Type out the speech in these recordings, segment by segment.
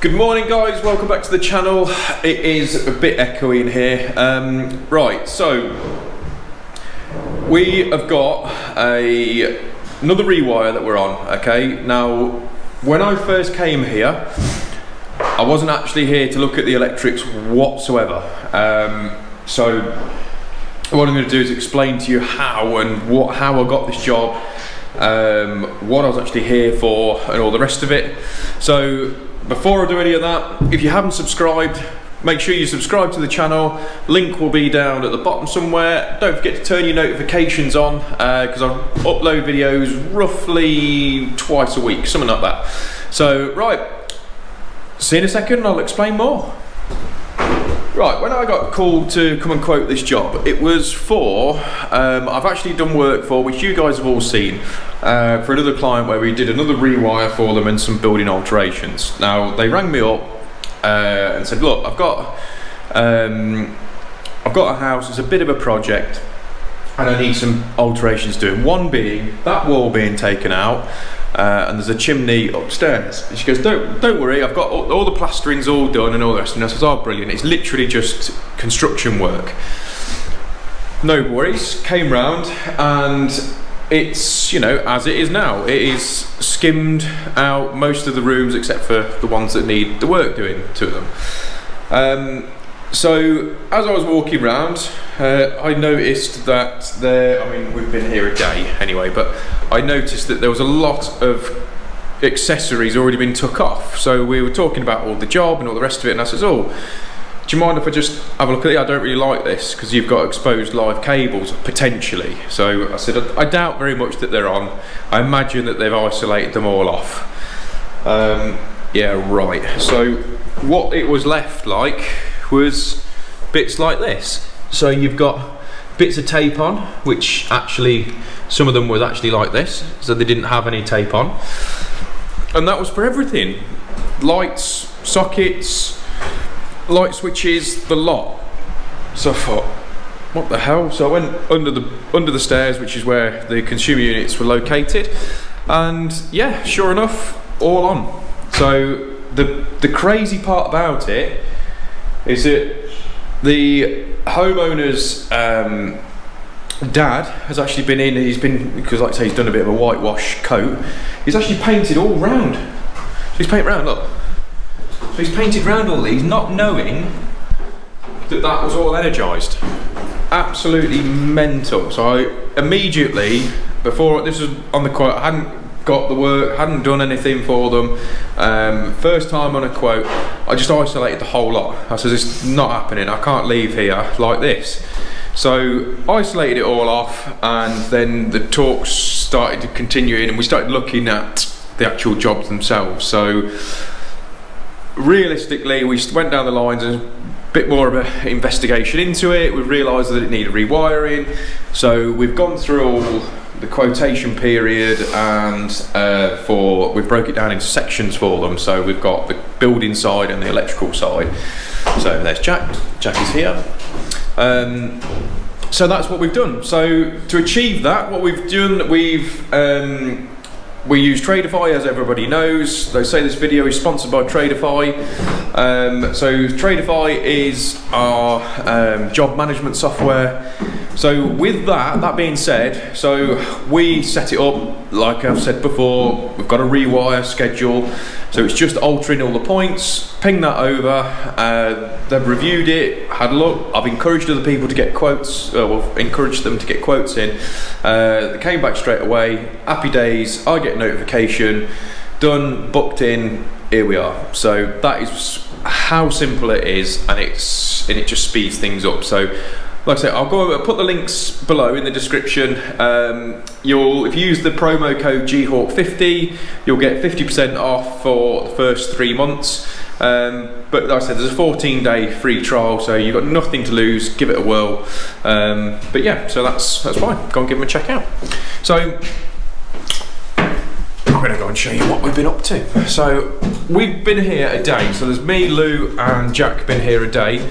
Good morning guys, welcome back to the channel. It is a bit echoey in here. Right, so we have got another rewire that we're on, okay? Now, when I first came here, I wasn't actually here to look at the electrics whatsoever. So what I'm going to do is explain to you how I got this job, what I was actually here for, and all the rest of it. So before I do any of that, if you haven't subscribed, make sure you subscribe to the channel. Link will be down at the bottom somewhere. Don't forget to turn your notifications on, because I upload videos roughly twice a week, something like that. So right, see you in a second, I'll explain more. Right, when I got called to come and quote this job, it was for, I've actually done work for, which you guys have all seen, for another client where we did another rewire for them and some building alterations. Now, they rang me up and said, look, I've got a house, it's a bit of a project, and I need some alterations doing. One being, that wall being taken out, and there's a chimney upstairs. And she goes, don't worry, I've got all the plastering's all done and all the rest. And I says, oh brilliant, it's literally just construction work. No worries, came round, and it's, you know, as it is now. It is skimmed out most of the rooms except for the ones that need the work doing to them. So as I was walking around, I noticed that I mean, we've been here a day anyway, but I noticed that there was a lot of accessories already been took off. So we were talking about all the job and all the rest of it, and I says, oh, do you mind if I just have a look at it? I don't really like this because you've got exposed live cables potentially. So I said, I doubt very much that they're on. I imagine that they've isolated them all off. Yeah, right. So what it was left like was bits like this. So you've got bits of tape on, which actually some of them was actually like this, so they didn't have any tape on, and that was for everything: lights, sockets, light switches, the lot. So I thought, what the hell? So I went under the stairs, which is where the consumer units were located, and yeah, sure enough, all on. So the crazy part about it is that the homeowner's dad has actually been in. He's been, because like I say, he's done a bit of a whitewash coat. He's actually painted all round. So he's painted round, look. So he's painted round all these, not knowing that that was all energised. Absolutely mental. So I immediately, before this was on the quote, I hadn't got the work, hadn't done anything for them. First time on a quote, I just isolated the whole lot. I said, it's not happening, I can't leave here like this. So isolated it all off, and then the talks started to continue in, and we started looking at the actual jobs themselves. So realistically, we went down the lines and a bit more of an investigation into it. We realised that it needed rewiring, so we've gone through all the quotation period, and we broke it down into sections for them. So we've got the building side and the electrical side. So there's Jack is here. So that's what we've done. So to achieve that, what we've done, we use Tradeify, as everybody knows. They say this video is sponsored by Tradeify. So Tradeify is our job management software. So with that being said, so we set it up, like I've said before, we've got a rewire schedule. So it's just altering all the points, ping that over, they've reviewed it, had a look. I've encouraged other people to get quotes, encouraged them to get quotes in. They came back straight away, happy days, I get a notification, done, booked in, here we are. So that is how simple it is, and it just speeds things up. So like I say, I'll go put the links below in the description. If you use the promo code GHawk50, you'll get 50% off for the first 3 months. But like I said, there's a 14-day free trial, so you've got nothing to lose. Give it a whirl. But yeah, so that's fine. Go and give them a check out. So I'm going to go and show you what we've been up to. So we've been here a day. So there's me, Lou, and Jack been here a day.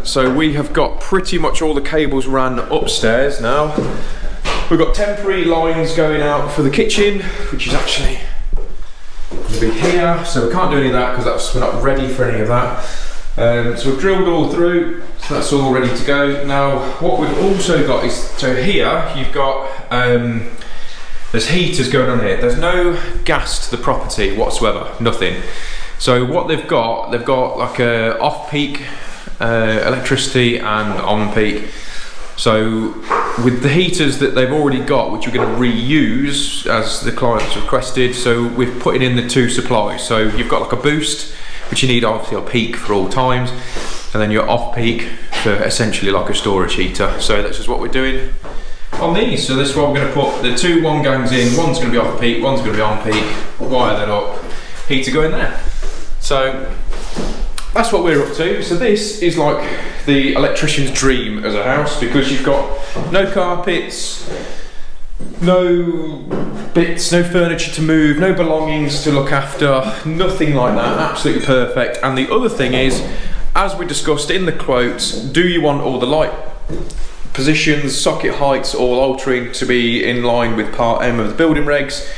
So we have got pretty much all the cables ran upstairs now. We've got temporary lines going out for the kitchen, which is actually to be here, so we can't do any of that because we're not ready for any of that. So we've drilled all through, so that's all ready to go. Now what we've also got is, so here you've got there's heaters going on here. There's no gas to the property whatsoever, nothing. So what they've got like a off-peak electricity and on-peak. So with the heaters that they've already got, which we're going to reuse as the clients requested, so we've put in the 2 supplies. So you've got like a boost, which you need obviously a peak for all times, and then your off-peak for essentially like a storage heater. So that's just what we're doing on these. So this is what we're going to put the 2 1 gangs in. One's going to be off peak, one's going to be on peak. Wire that up, heater go in there. So that's what we're up to. So this is like the electrician's dream as a house, because you've got no carpets, no bits, no furniture to move, no belongings to look after, nothing like that. Absolutely perfect. And the other thing is, as we discussed in the quotes, do you want all the light positions, socket heights all altering to be in line with part M of the building regs?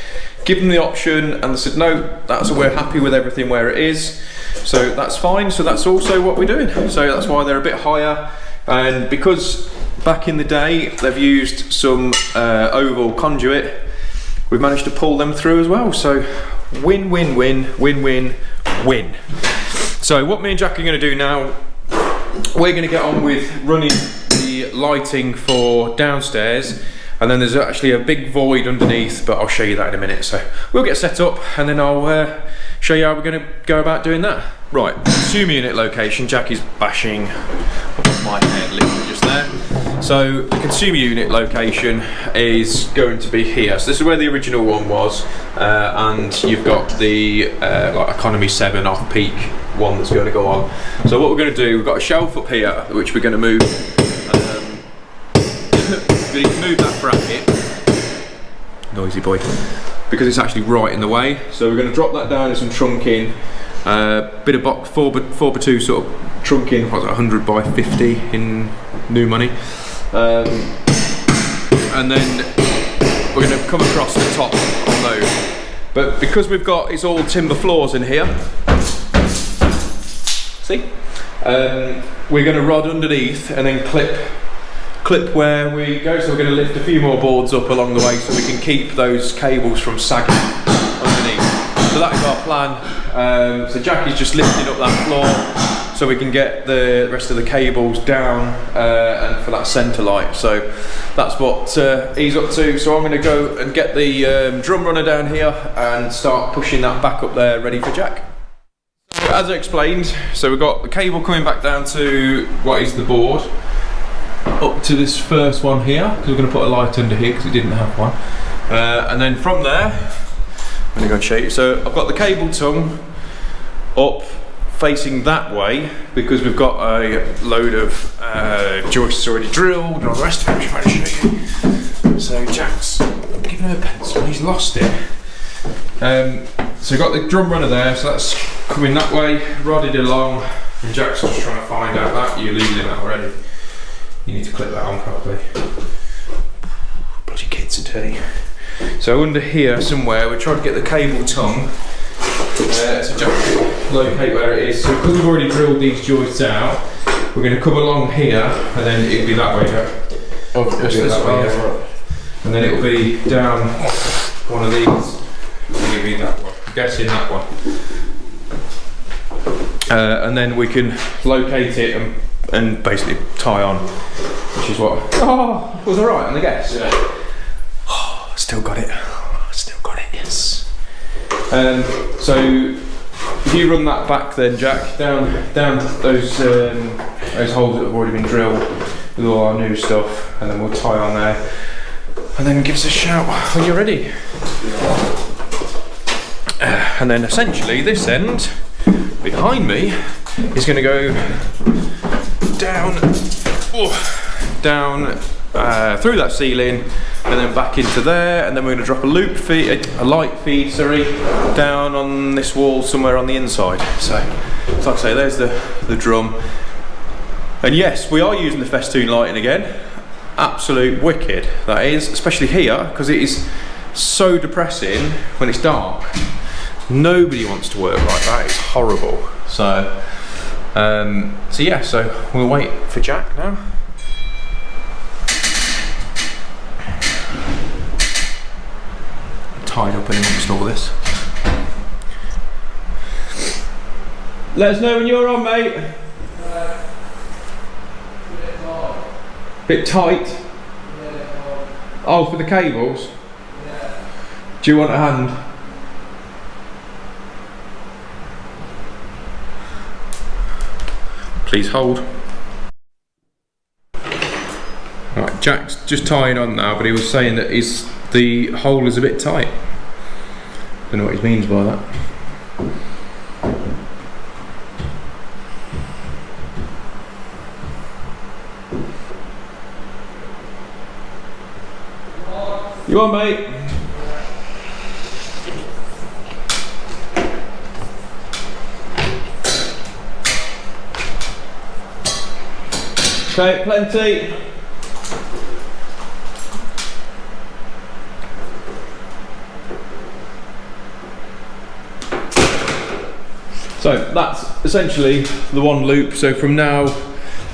Give them the option and they said no, we're happy with everything where it is. So that's fine. So that's also what we're doing. So that's why they're a bit higher, and because back in the day they've used some oval conduit, we've managed to pull them through as well. So win, win, win, win, win, win. So what me and Jack are going to do now, we're going to get on with running the lighting for downstairs, and then there's actually a big void underneath, but I'll show you that in a minute. So we'll get set up and then I'll show you how we're going to go about doing that. Right, consumer unit location. Jack is bashing above my head literally just there. So the consumer unit location is going to be here. So this is where the original one was, and you've got the like economy 7 off peak one that's going to go on. So what we're going to do, we've got a shelf up here which we're going to move. We need to move that bracket, noisy boy, because it's actually right in the way. So we're going to drop that down in some trunking, bit of box 4x2 sort of trunking, what's that, 100 by 50 in new money, and then we're going to come across the top on those. But because we've got, it's all timber floors in here, see, we're going to rod underneath and then clip where we go. So we're going to lift a few more boards up along the way so we can keep those cables from sagging underneath. So that is our plan. So Jack is just lifting up that floor so we can get the rest of the cables down and for that centre light. So that's what he's up to. So I'm going to go and get the drum runner down here and start pushing that back up there ready for Jack. As I explained, so we've got the cable coming back down to what is the board, up to this first one here, because we're going to put a light under here because it didn't have one, and then from there I'm going to go and show you. So I've got the cable tongue up facing that way because we've got a load of joists already drilled and all the rest of it, which I'm trying to show you. So Jack's giving him a pencil, he's lost it. So we've got the drum runner there, so that's coming that way, rodded along, and Jack's just trying to find out that you're losing that already. You need to clip that on properly. Bloody kids today. So under here somewhere, we're trying to get the cable tongue. So Jack locate where it is. So because we've already drilled these joists out, we're going to come along here, and then it'll be that way, Jack. Oh, just this way. And then it'll be down one of these. It'll be that one. I'm guessing that one. And then we can locate it and basically tie on, which is what. Oh, was I right on the guess? Yeah. Oh, still got it. Still got it. Yes. So if you run that back, then Jack, down those holes that have already been drilled with all our new stuff, and then we'll tie on there, and then give us a shout when you're ready. And then essentially this end behind me is going to go down through that ceiling and then back into there, and then we're going to drop a light feed, down on this wall somewhere on the inside. So like I say, there's the drum, and yes, we are using the festoon lighting again. Absolute wicked that is, especially here because it is so depressing when it's dark. Nobody wants to work like that. It's horrible. So yeah. So we'll wait for Jack now. Tied up in amongst all this. Let us know when you're on, mate. Bit tight. Oh, for the cables? Yeah. Do you want a hand? Please hold. Right, Jack's just tying on now, but he was saying that the hole is a bit tight. Don't know what he means by that. You on, mate? Okay, plenty. So that's essentially the one loop. So from now,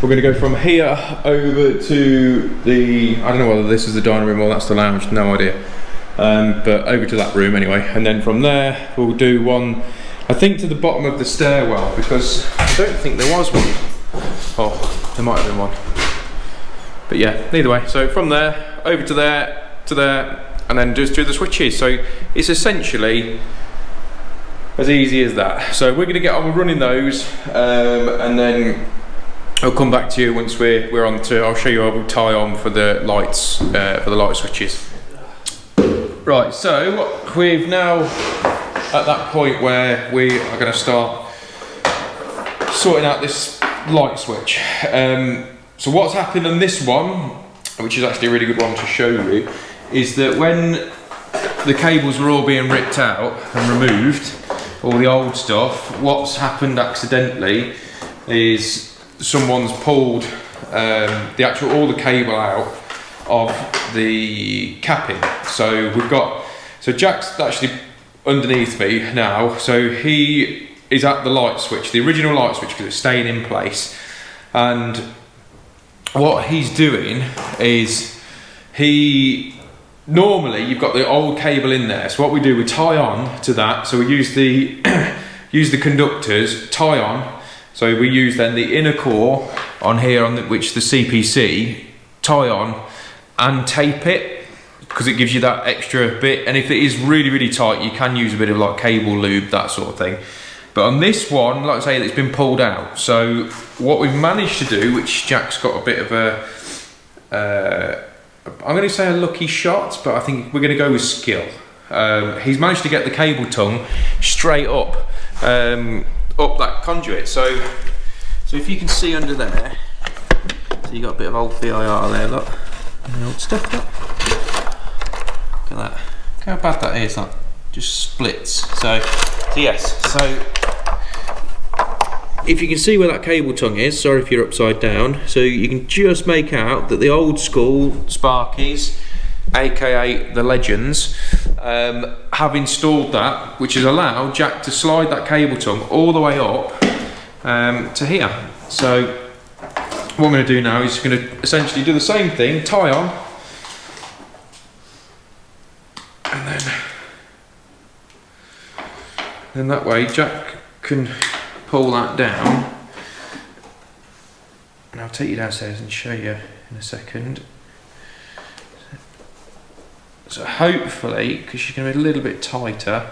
we're going to go from here over to the, I don't know whether this is the dining room or that's the lounge, no idea. But over to that room anyway. And then from there, we'll do one, I think to the bottom of the stairwell, because I don't think there was one. Oh, there might have been one. But yeah, either way. So from there, over to there, and then just do the switches. So it's essentially as easy as that. So we're going to get on with running those, and then I'll come back to you once we're on to. I'll show you how we tie on for the lights, for the light switches. Right, so we've now at that point where we are going to start sorting out this light switch. So what's happened on this one, which is actually a really good one to show you, is that when the cables were all being ripped out and removed, all the old stuff, what's happened accidentally is someone's pulled all the cable out of the capping. So Jack's actually underneath me now, so he is at the light switch, the original light switch, because it's staying in place. And what he's doing is normally you've got the old cable in there, so what we do, we tie on to that. So we use the use the conductors, tie on. So we use then the inner core on here, which the CPC, tie on and tape it, because it gives you that extra bit. And if it is really, really tight, you can use a bit of like cable lube, that sort of thing. But on this one, like I say, it's been pulled out. So what we've managed to do, which Jack's got a bit of a, I'm going to say a lucky shot, but I think we're going to go with skill. He's managed to get the cable tongue straight up that conduit. So if you can see under there, so you got a bit of old VIR there, look, and the old stuff. Look at that. Look how bad that is. That just splits. So yes. So if you can see where that cable tongue is, sorry if you're upside down, so you can just make out that the old school Sparkies, aka the Legends, have installed that, which has allowed Jack to slide that cable tongue all the way up to here. So what I'm going to do now is going to essentially do the same thing, tie on, and then that way Jack can pull that down, and I'll take you downstairs and show you in a second. So hopefully, because she's going to be a little bit tighter,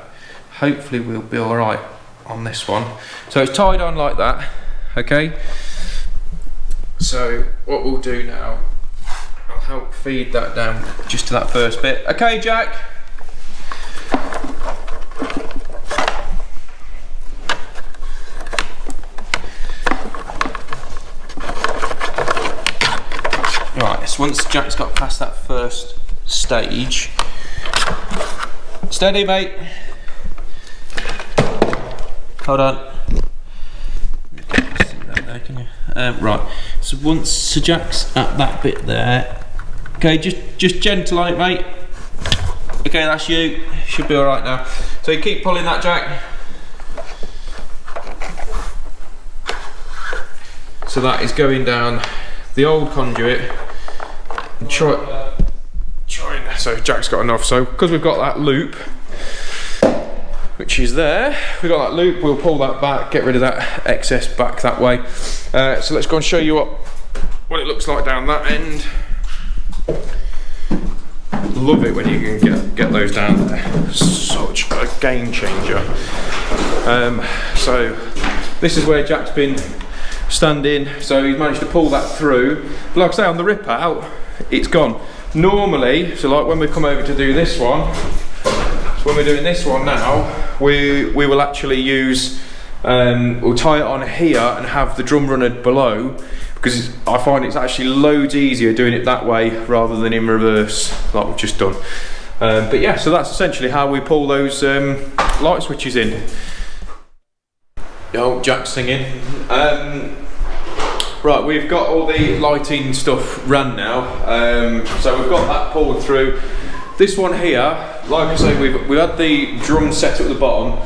hopefully we'll be all right on this one. So it's tied on like that, okay? So what we'll do now, I'll help feed that down just to that first bit. Okay, Jack? Right, so once Jack's got past that first stage, steady mate, hold on, see that there, can you? Right, so once Jack's at that bit there, okay, just gentle on it mate, okay, that's you, should be alright now. So you keep pulling that jack. So that is going down the old conduit. So Jack's got enough. So because we've got that loop, which is there, we've got that loop, we'll pull that back, get rid of that excess back that way. So let's go and show you what it looks like down that end. Love it when you can get those down there. Such a game changer. So this is where Jack's been standing, so he's managed to pull that through. But like I say, on the rip out, it's gone. Normally, so like when we come over to do this one, so when we're doing this one now, we will actually use, we'll tie it on here and have the drum runner below, because I find it's actually loads easier doing it that way rather than in reverse like we've just done. But yeah, so that's essentially how we pull those light switches in. Yo, Jack's singing. Right, we've got all the lighting stuff ran now. So we've got that pulled through. This one here, like I say, we had the drum set at the bottom.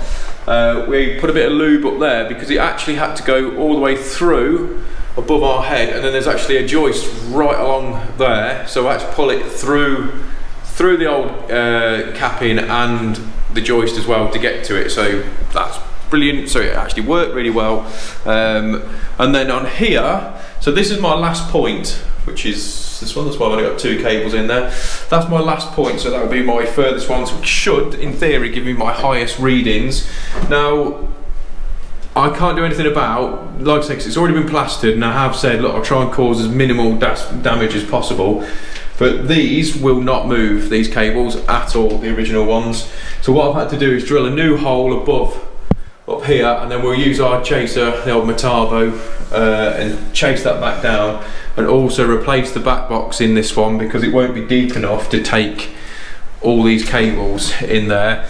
We put a bit of lube up there because it actually had to go all the way through above our head, and then there's actually a joist right along there. So I had to pull it through the old capping and the joist as well to get to it. So that's brilliant. So it actually worked really well. And then on here, so this is my last point, which is this one. That's why I've only got 2 cables in there. That's my last point, so that would be my furthest ones, which should, in theory, give me my highest readings. Now, I can't do anything about, like I say, 'cause it's already been plastered, and I have said, look, I'll try and cause as minimal damage as possible. But these will not move, these cables at all, the original ones. So what I've had to do is drill a new hole above, up here, and then we'll use our chaser, the old Metabo, and chase that back down, and also replace the back box in this one because it won't be deep enough to take all these cables in there.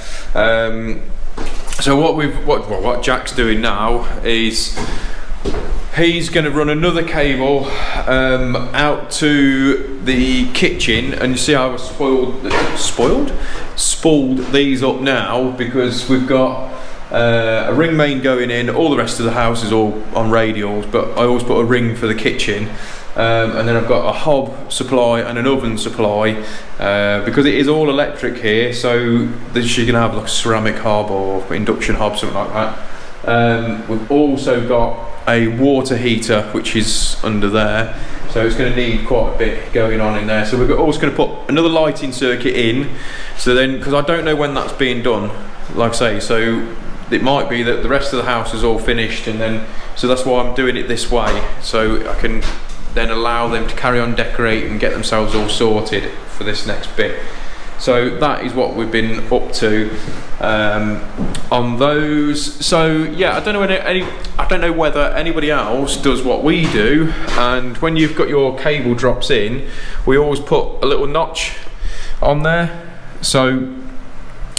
So what Jack's doing now is he's going to run another cable out to the kitchen, and you see how I've spooled these up now because we've got a ring main going in. All the rest of the house is all on radials, but I always put a ring for the kitchen. And then I've got a hob supply and an oven supply because it is all electric here, so this you can have like a ceramic hob or induction hob, something like that. We've also got a water heater which is under there, so it's going to need quite a bit going on in there. So we're also going to put another lighting circuit in, so then, because I don't know when that's being done, like I say, so it might be that the rest of the house is all finished, and then so that's why I'm doing it this way, so I can then allow them to carry on decorating and get themselves all sorted for this next bit. So that is what we've been up to on those. So yeah, I don't know whether anybody else does what we do, and when you've got your cable drops in, we always put a little notch on there, so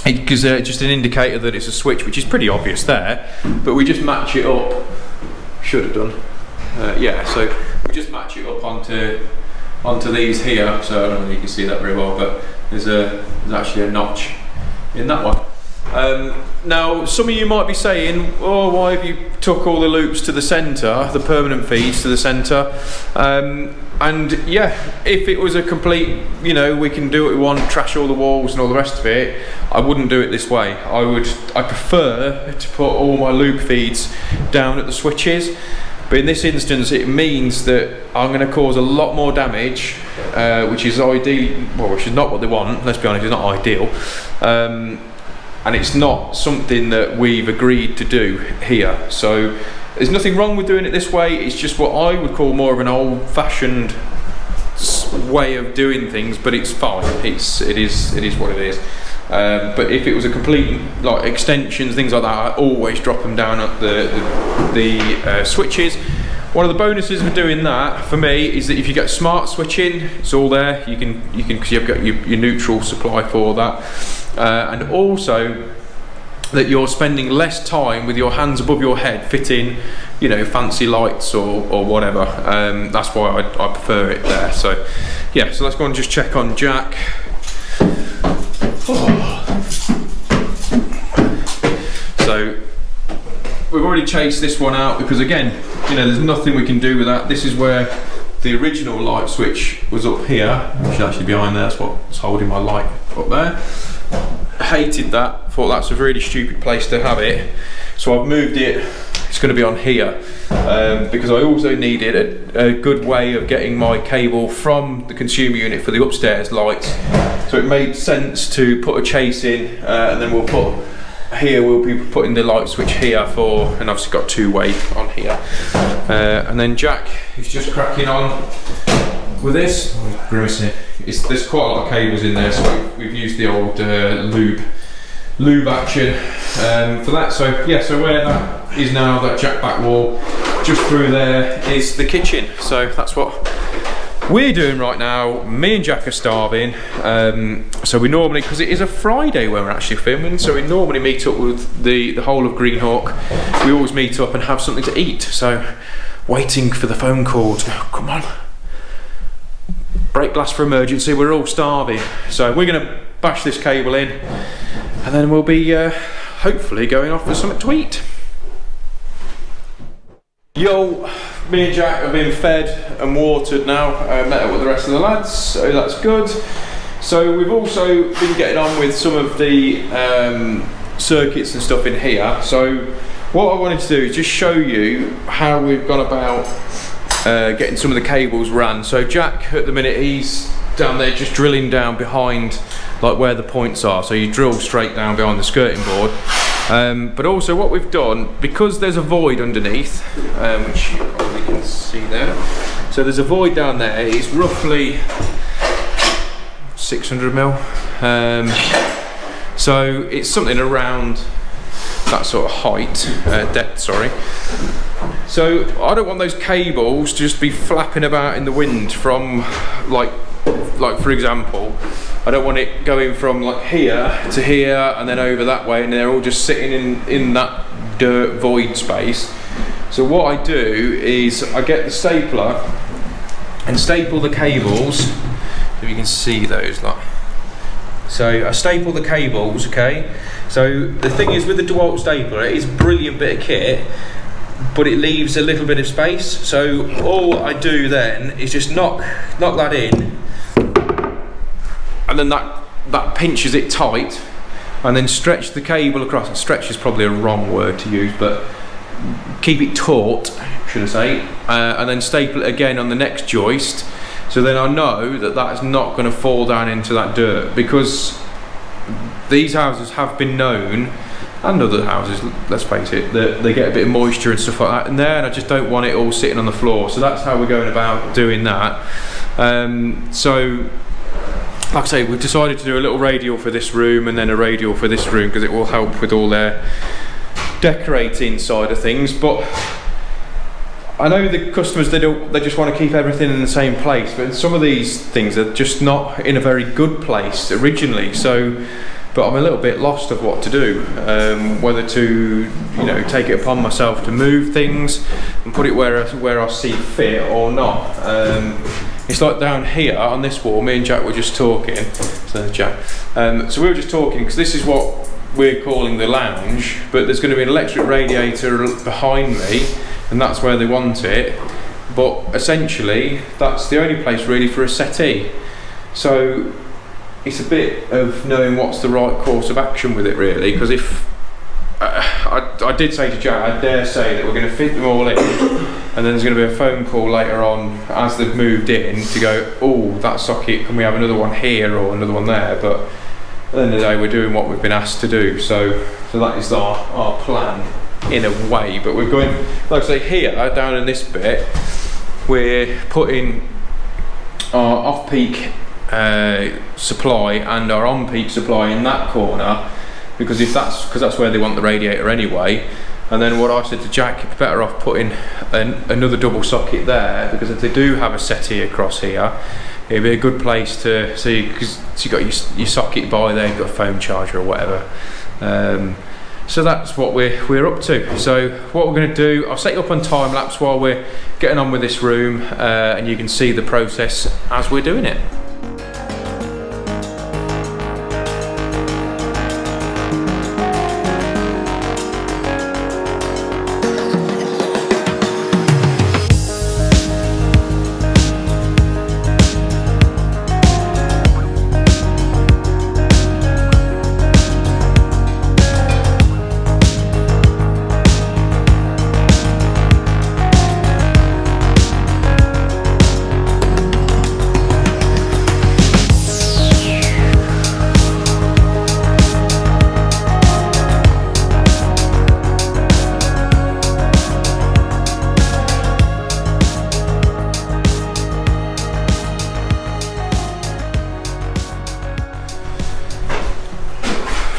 it gives just an indicator that it's a switch, which is pretty obvious there, but we just match it up. Should have done. Yeah, so we just match it up onto these here. So I don't know if you can see that very well, but there's actually a notch in that one. Now, some of you might be saying, oh, why have you took all the loops to the centre, the permanent feeds to the centre? And yeah, if it was a complete, you know, we can do what we want, trash all the walls and all the rest of it, I wouldn't do it this way. I prefer to put all my loop feeds down at the switches. But in this instance, it means that I'm going to cause a lot more damage, which is ideal, well, which is not what they want, let's be honest, it's not ideal. And it's not something that we've agreed to do here. So there's nothing wrong with doing it this way, it's just what I would call more of an old-fashioned way of doing things, but it's fine, it is what it is. But if it was a complete, like extensions, things like that, I always drop them down at the switches. One of the bonuses of doing that for me is that if you get smart switching, it's all there. You can because you've got your neutral supply for that, and also that you're spending less time with your hands above your head fitting, you know, fancy lights or whatever. That's why I prefer it there. So yeah, so let's go and just check on Jack. Oh. So we've already chased this one out because again, you know, there's nothing we can do with that. This is where the original light switch was up here, which is actually behind there. That's what's holding my light up there. Hated that, thought that's a really stupid place to have it. So I've moved it, it's going to be on here, because I also needed a good way of getting my cable from the consumer unit for the upstairs lights. So it made sense to put a chase in, and then we'll be putting the light switch here for, and obviously got two-way on here. And then Jack is just cracking on with this. Oh, grimacing. There's quite a lot of cables in there, so we've used the old lube action for that. So yeah, so where that is now, that jack back wall, just through there is the kitchen. So that's what we're doing right now. Me and Jack are starving, so we normally, because it is a Friday when we're actually filming, so we normally meet up with the whole of Greenhawk. We always meet up and have something to eat, so waiting for the phone call to go, come on, break glass for emergency, we're all starving. So we're going to bash this cable in, and then we'll be hopefully going off for something to eat. Yo, me and Jack have been fed and watered now, met up with the rest of the lads, so that's good. So we've also been getting on with some of the circuits and stuff in here. So what I wanted to do is just show you how we've gone about getting some of the cables ran. So Jack, at the minute, he's down there just drilling down behind like where the points are. So you drill straight down behind the skirting board. But also what we've done, because there's a void underneath, which you probably can see there. So there's a void down there, it's roughly 600 mil. So it's something around that sort of height, depth, sorry. So I don't want those cables to just be flapping about in the wind from like for example, I don't want it going from like here to here and then over that way, and they're all just sitting in that dirt void space. So what I do is I get the stapler and staple the cables, if you can see those, like. So I staple the cables, okay? So the thing is with the DeWalt stapler, it is a brilliant bit of kit, but it leaves a little bit of space. So all I do then is just knock that in, and then that pinches it tight, and then stretch the cable across. And stretch is probably a wrong word to use, but keep it taut, should I say, and then staple it again on the next joist. So then I know that that's not going to fall down into that dirt, because these houses have been known, and other houses, let's face it, that they get a bit of moisture and stuff like that in there, and I just don't want it all sitting on the floor. So that's how we're going about doing that. So like I say, we've decided to do a little radial for this room and then a radial for this room, because it will help with all their decorating side of things. But I know the customers, they just want to keep everything in the same place, but some of these things are just not in a very good place originally. So, but I'm a little bit lost of what to do, whether to, you know, take it upon myself to move things and put it where I see fit or not. It's like down here on this wall, me and Jack were just talking. So Jack, so we were just talking, because this is what we're calling the lounge, but there's going to be an electric radiator behind me, and that's where they want it. But essentially, that's the only place really for a settee. So it's a bit of knowing what's the right course of action with it, really. Because if I did say to Jack, I dare say that we're going to fit them all in, and then there's going to be a phone call later on as they've moved in to go, oh, that socket, can we have another one here or another one there? But at the end of the day, we're doing what we've been asked to do. So that is our plan in a way. But we're going, like I say, here down in this bit, we're putting our off-peak supply and our on-peak supply in that corner, because that's where they want the radiator anyway. And then what I said to Jack, you're better off putting another double socket there, because if they do have a settee across here, it'd be a good place to see, because you got your socket by there, you've got a phone charger or whatever. So that's what we're up to. So what we're going to do, I'll set you up on time lapse while we're getting on with this room, and you can see the process as we're doing it.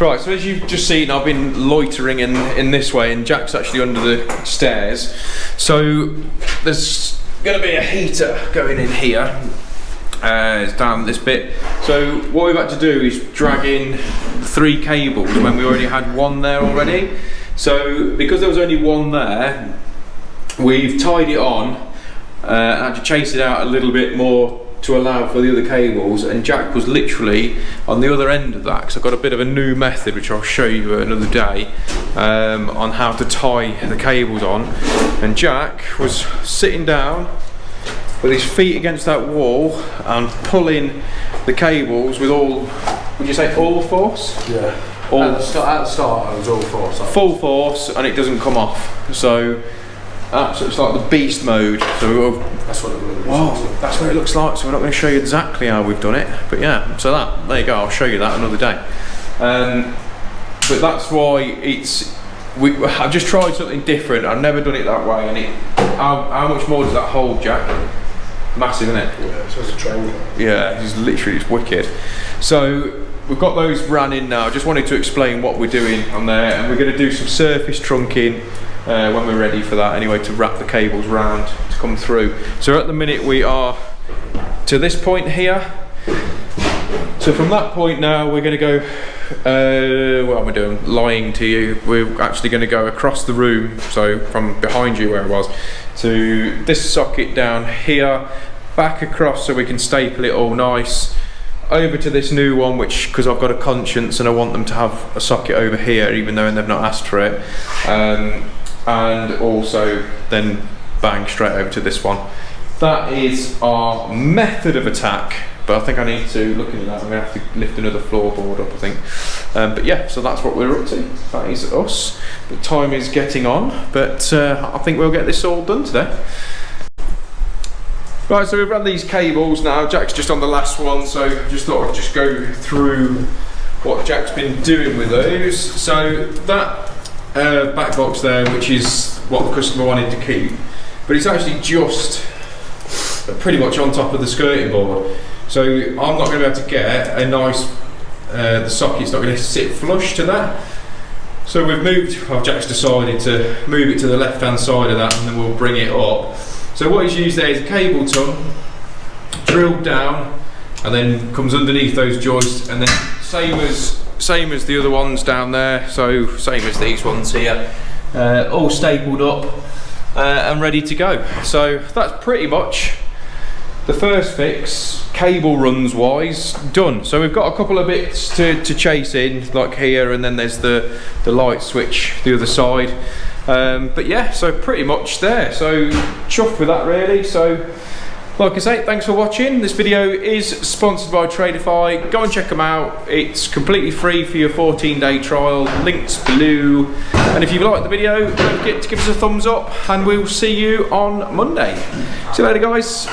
Right, so as you've just seen, I've been loitering in this way, and Jack's actually under the stairs. So there's going to be a heater going in here. It's down this bit. So what we've had to do is drag in 3 cables when we already had one there already. So because there was only one there, we've tied it on and had to chase it out a little bit more to allow for the other cables, and Jack was literally on the other end of that, because I've got a bit of a new method which I'll show you another day on how to tie the cables on. And Jack was sitting down with his feet against that wall and pulling the cables with all, would you say all force? Yeah. At the start it was all force. Full force, and it doesn't come off. So it's like the beast mode. So that's what it looks like. That's what it looks like. So we're not going to show you exactly how we've done it, but yeah. So there you go. I'll show you that another day. But that's why I've just tried something different. I've never done it that way, and how much more does that hold, Jack? Massive, isn't it? Yeah, it's like a triangle. Yeah, it's wicked. So we've got those ran in now. I just wanted to explain what we're doing on there, and we're going to do some surface trunking when we're ready for that anyway, to wrap the cables round to come through. So at the minute we are to this point here. So from that point now we're going to go, what am I doing? Lying to you. We're actually going to go across the room, so from behind you where it was, to this socket down here, back across so we can staple it all nice, over to this new one, which, because I've got a conscience and I want them to have a socket over here even though they've not asked for it, and also then bang straight over to this one. That is our method of attack, but I think I need to, looking at that, I'm going to have to lift another floorboard up, I think. But yeah, so that's what we're up to. That is us. The time is getting on, but I think we'll get this all done today. Right, so we've run these cables now. Jack's just on the last one, so just thought I'd just go through what Jack's been doing with those. So that back box there, which is what the customer wanted to keep, but it's actually just pretty much on top of the skirting board. So I'm not going to be able to get a nice, the socket's not going to sit flush to that. So we've moved, Jack's decided to move it to the left hand side of that, and then we'll bring it up. So what he's used there is a cable tongue, drilled down, and then comes underneath those joists, and then same as the other ones down there, so same as these ones here, all stapled up and ready to go. So that's pretty much the first fix, cable runs wise, done. So we've got a couple of bits to chase in, like here, and then there's the light switch the other side. But yeah, so pretty much there. So chuffed with that really. So like I say, thanks for watching. This video is sponsored by Tradeify. Go and check them out. It's completely free for your 14-day trial. Links below. And if you've liked the video, don't forget to give us a thumbs up, and we'll see you on Monday. See you later, guys.